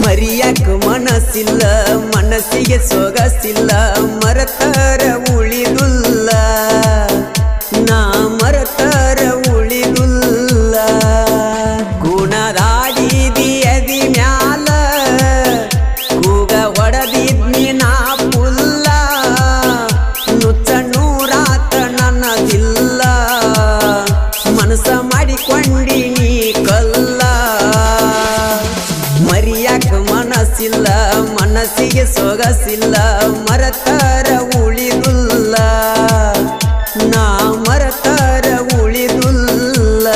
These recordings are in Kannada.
ಮರಿಯಾಕ ಮನಸ್ಸಿಲ್ಲ ಮನಸ್ಸಿಗೆ ಸೊಗಸಿಲ್ಲ ಮರತರ ಉಳಿದುಲ್ಲ ನಾ ಮರತರ ಉಳಿದುಲ್ಲ ಗುಣದಾಡಿದಿ ಅದಿ ಮ್ಯಾಲ ಕೂಗ ಹೊಡೆದಿದ್ನಿ ನಾ ಪುಲ್ಲ ನುಚ್ಚ ನೂರಾತ ನನ್ನದಿಲ್ಲ ಮನಸ ಮಾಡಿಕೊಂಡಿ ನೀ ಕಲ್ಲ ಮರಿಯಾಕ ಮನಸ್ಸಿಲ್ಲ ಮನಸ್ಸಿಗೆ ಸೊಗಸಿಲ್ಲ ಮರತರ ಉಳಿದುಲ್ಲ ನಾ ಮರತರ ಉಳಿದುಲ್ಲ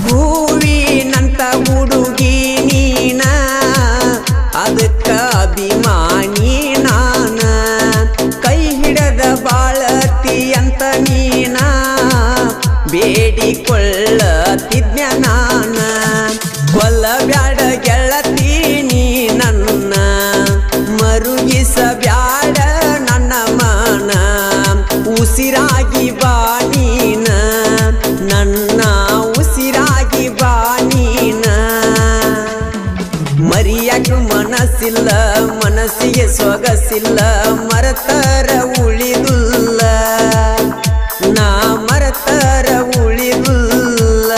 ಹೂವಿನಂತ ಹುಡುಗಿ ನೀನ ಅದಕ್ಕ ಅಭಿಮಾನಿ ನಾನ ಕೈ ಹಿಡದ ಬಾಳತಿ ಅಂತ ನೀನ ಬೇಡಿಕೊಳ್ಳತಿದ್ನ ನಾನ ಕೊಲ್ಲಬ್ಯಾಡ ಗೆಳತಿ ನೀ ನನ್ನ ಮರುಗಿಸ ಬ್ಯಾಡ ನನ್ನ ಮನ ಉಸಿರಾಗಿ ಬಾ ನೀನ ನನ್ನ ಉಸಿರಾಗಿ ಬಾ ನೀನ ಮರಿಯಾಕ ಮನಸ್ಸಿಲ್ಲ ಮನಸ್ಸಿಗೆ ಸೊಗಸಿಲ್ಲ ಮರತರ ಉಳಿದುಲ್ಲ ನಾ ಮರತರ ಉಳಿದುಲ್ಲ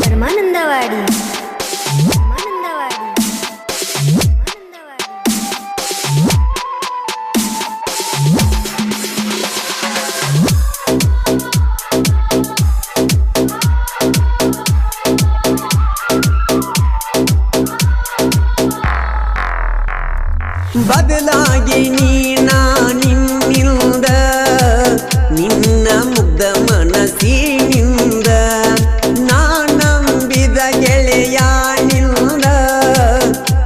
ಪರಮಾನಂದವಾಡಿ ಬದಲಾಗಿ ನೀನ ನಿನ್ನಿಂದ ನಿನ್ನ ಮುಗ್ಧ ಮನಸ್ಸಿನಿಂದ ನಾ ನಂಬಿದ ಗೆಳೆಯನಿಂದ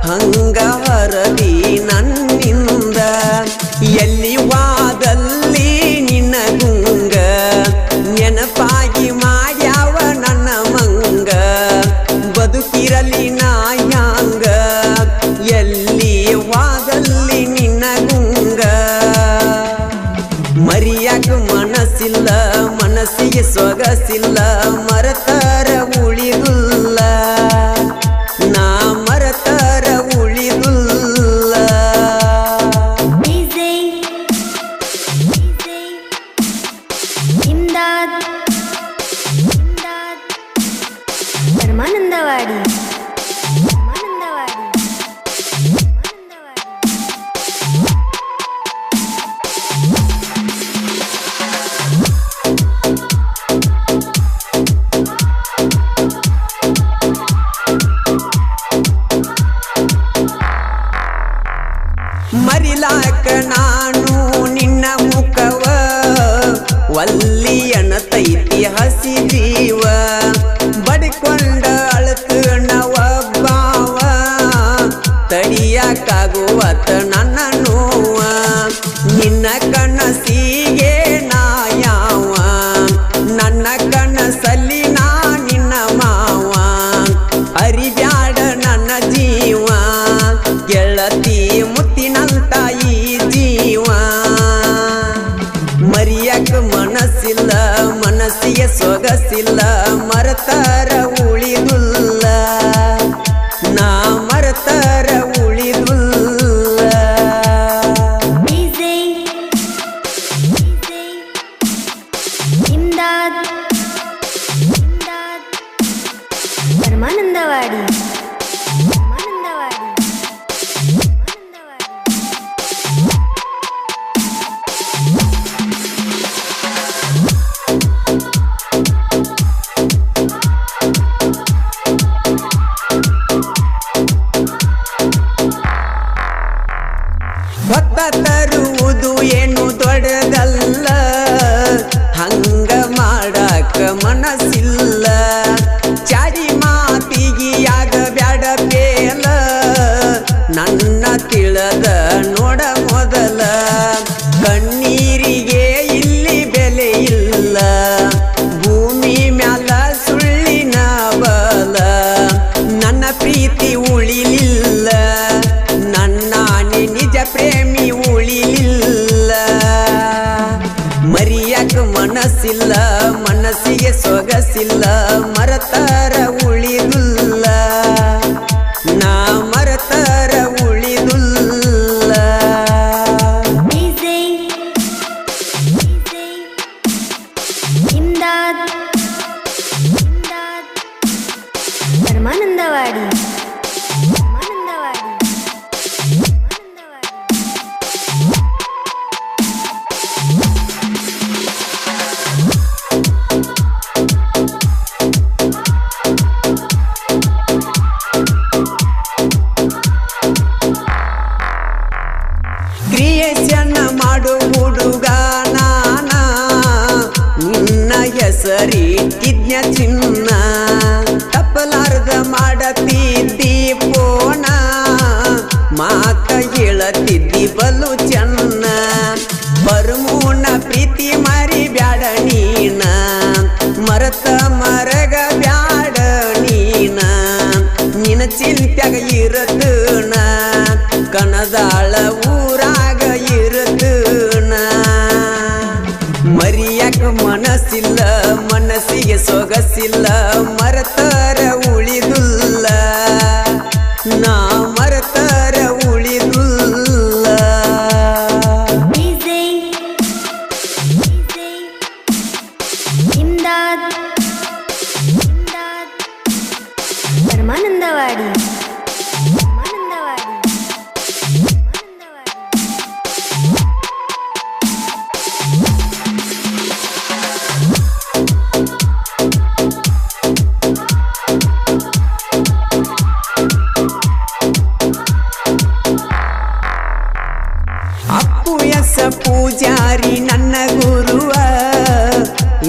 ಹಂಗ ಹರದಿ ನನ್ನಿಂದ ಎಲ್ಲಿ ವಾದಲ್ಲಿ ನಿನ್ನ ಗುಂಗ ನೆನಪಾಗಿ ಮಾಡ್ಯಾವ ನನ್ನ ಮಂಗ ಬದುಕಿರಲಿ ನಾ ಹ್ಯಾಂಗ ಎಲ್ಲಿ ವಾದಲ್ಲಿ ನಿನ್ನ ಗುಂಗ ಮರಿಯಾಕ ಮನಸ್ಸಿಲ್ಲ ಮನಸ್ಸಿಗೆ ಸೊಗಸಿಲ್ಲ ಮರತರ ಉಳಿದುಲ್ಲ ನಾ ಮರತರ ಉಳಿದುಲ್ಲ ಪರಮಾನಂದವಾಡಿ ಮರಿಲಾಕ ನಾನು ನಿನ್ನ ಮುಖವ ವಲ್ಲಿಯನ ತೈತಿ ಹಸಿ ಜೀವ ಬಡಿಕೊಂಡ ಅಳತು ನವಬ್ಬಾವ ತಡಿಯಾಕಾಗುವತ ನನ್ನ ನೋವ ನಿನ್ನ ಕನಸಿಗೆ ನಾ ಯಾವ ನನ್ನ ಕನಸಲ್ಲಿ ನಾ ನಿನ್ನ ಮಾವ ಅರಿಬ್ಯಾಡ ನನ್ನ ಜೀವ ಗೆಳತಿ ಮುತ್ತಿನಂತ ಈ ಜೀವ ಮರಿಯಾಕ ಮನಸ್ಸಿಲ್ಲ ಮನಸ್ಸಿಗೆ ಸೊಗಸಿಲ್ಲ ಮರತರ ಉಳಿದುಲ್ಲ ನಾ ಮರತರ ಉಳಿದುಲ್ಲ ಮಾನಂದವಾಡಿ ಭತ್ತ ತರುವುದು ಏನು ದೊಡ್ಡದಲ್ಲ, ಹಂಗ ಮಾಡಾಕ ಮನಸ್ಸಿಲ್ಲ. ಚಾಡಿ ಮಾತಿಗಿಯಾಗ ಬ್ಯಾಡ ಬೇಲ, ನನ್ನ ತಿಳದ ನೋಡ ಮೊದಲ. ಕಣ್ಣೀರಿಗೆ ಇಲ್ಲಿ ಬೆಲೆ ಇಲ್ಲ, ಭೂಮಿ ಮ್ಯಾಲ ಸುಳ್ಳಿನ ಬಲ. ನನ್ನ ಪ್ರೀತಿ ಉಳಿಲಿಲ್ಲ, ನನ್ನ ನಿಜ ಪ್ರೇಮಿ ಉಳಿಲಿಲ್ಲ. ಮರಿಯಾಕ ಮನಸ್ಸಿಲ್ಲ, ಮನಸ್ಸಿಗೆ ಸೊಗಸಿಲ್ಲ, ಮರತರ ಉಳಿದುಲ್ಲ, ನಾ ಮರತರ ಉಳಿದುಲ್ಲ. ಮಾನಂದವಾಡಿ ಕ್ರಿಯೇಷನ್ ಮಾಡು ಹುಡುಗ ನಾನ, ನಿನ್ನ ಹೆಸರಿಟ್ಟಿದ್ನ ಚಿನ್ನ. ತಪ್ಪಲಾರ್ದ ಮಾಡತಿದ್ದಿ ಪೋಣ, ಮಾತ ಹೇಳತಿದ್ದಿ ಬಲು ಚೆನ್ನ. ಬರ್ಮೂನ ಪ್ರೀತಿ ಮಾರಿ ಬ್ಯಾಡ ನೀನ, ಮರತ ಮರಗ ಬ್ಯಾಡ ನೀನ. ನಿನ್ನ ಚಿಂತ್ಯಾಗ ಇರತನ, ಕನದಾಳ ಊರಾಗ ಇರತನ. ಮರಿಯಾಕ ಮನಸ್ಸಿಲ್ಲ, ಮನಸ್ಸಿಗೆ ಸೊಗಸಿಲ್ಲ, ಮರತರ ಉಳಿದುಲ್ಲ, ನಾ ಮರತರ ಉಳಿದುಲ್ಲ. ಮಾನಂದವಾಡಿ ಅಪ್ಪು ಎಸ ಪೂಜಾರಿ ನನ್ನ ಗುರುವ,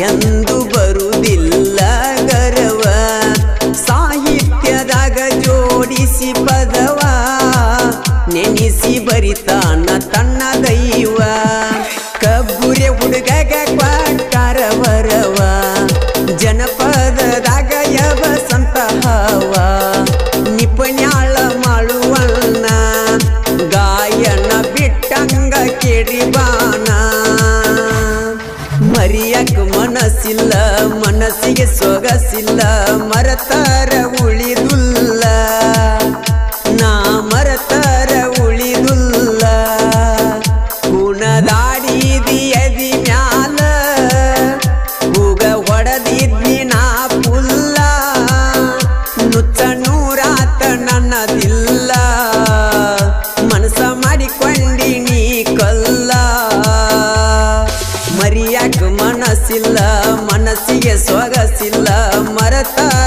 ಎಂದು ಬರುವುದಿಲ್ಲ ಗರವ. ಸಾಹಿತ್ಯದಾಗ ಜೋಡಿಸಿ ಪದವ, ನೆನೆಸಿ ಬರಿತಾನ ತನ್ನ ದೈವ. ಕಬ್ಬುರೆ ಹುಡುಗಗ ಕ್ವಾಟ್ಟಾರ ವರವ, ಜನಪದದಾಗ ಯವ ಸಂತ ಹವ. ನಿಪುಣ್ಯಾಳ ಮಾಡುವಣ್ಣ, ಗಾಯನ ಬಿಟ್ಟಂಗ ಕೆಡಿಬಾನ. ಮರಿಯಾಕ ಮನಸ್ಸಿಲ್ಲ, ಮನಸ್ಸಿಗೆ ಸೊಗಸಿಲ್ಲ, ಮರತರ ಉಳಿದುಲ್ಲ, ನಾ ಮರತರ ಉಳಿದುಲ್ಲ. ಗುಣದಾಡಿದಿ ಎದಿ ಮ್ಯಾಲ, ಹೂಗ ಹೊಡೆದಿದ್ನಿ ನಾ ಪುಲ್ಲ. ನುಚ್ಚ ನೂರಾತ ನನ್ನದಿಲ್ಲ, ಮನಸ ಮಾಡಿಕೊಂಡಿನಿ ಕಲ್ಲ. ಮರಿಯಾಕ ಮನಸ್ಸಿಲ್ಲ, ಮನಸ್ಸಿಗೆ ಸೊಗಸಿಲ್ಲ, ಮರತರ